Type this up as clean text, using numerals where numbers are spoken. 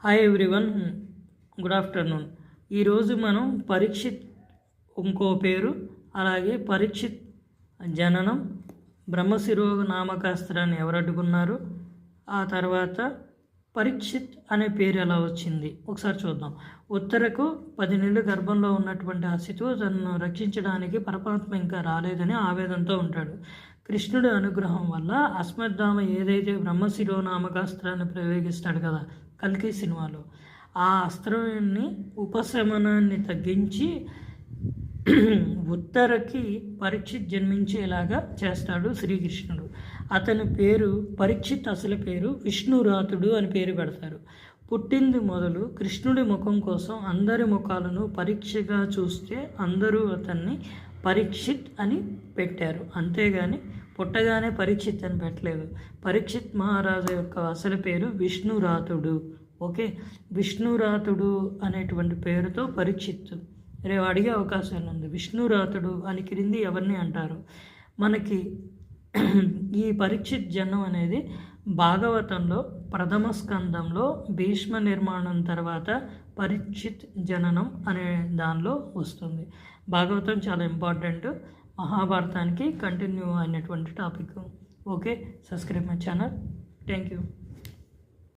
Hi everyone, good afternoon. ఈరోజు మనం పరీక్షిత్ ఇంకో పేరు, అలాగే పరీక్షిత్ జననం, బ్రహ్మశిరో నామకాస్త్రాన్ని ఎవరు అడ్డుకున్నారు, ఆ తర్వాత పరీక్షిత్ అనే పేరు ఎలా వచ్చింది ఒకసారి చూద్దాం. ఉత్తరకు 10 నెలలు గర్భంలో ఉన్నటువంటి ఆ శిశువు తనను రక్షించడానికి పరమాత్మ ఇంకా రాలేదని ఆవేదనతో ఉంటాడు. కృష్ణుడి అనుగ్రహం వల్ల అశ్వత్థామ ఏదైతే బ్రహ్మశిరో నామకాస్త్రాన్ని ప్రయోగిస్తాడు కదా కల్కి సినిమాలో, ఆ అస్త్రాన్ని ఉపశమనాన్ని తగ్గించి ఉత్తరకి పరీక్షిత్ జన్మించేలాగా చేస్తాడు శ్రీకృష్ణుడు. అతని పేరు పరీక్షిత్, అసలు పేరు విష్ణురాతుడు అని పేరు పెడతారు. పుట్టింది మొదలు కృష్ణుడి ముఖం కోసం అందరి ముఖాలను పరీక్షగా చూస్తే అందరూ అతన్ని పరీక్షిత్ అని పెట్టారు, అంతేగాని పుట్టగానే పరీక్షిత్ అని పెట్టలేదు. పరీక్షిత్ మహారాజు యొక్క అసలు పేరు విష్ణురాతుడు. ఓకే, విష్ణురాతుడు అనేటువంటి పేరుతో పరీక్షిత్ రేపు అడిగే అవకాశాలు ఉంది. విష్ణురాతుడు అని క్రింది ఎవరిని అంటారు? మనకి ఈ పరీక్షిత్ జన్మం అనేది భాగవతంలో ప్రథమ స్కందంలో భీష్మ నిర్మాణం తర్వాత పరీక్షిత్ జననం అనే దానిలో వస్తుంది. భాగవతం చాలా ఇంపార్టెంట్, మహాభారతానికి కంటిన్యూ అయినటువంటి topic. Okay, subscribe my channel. Thank you.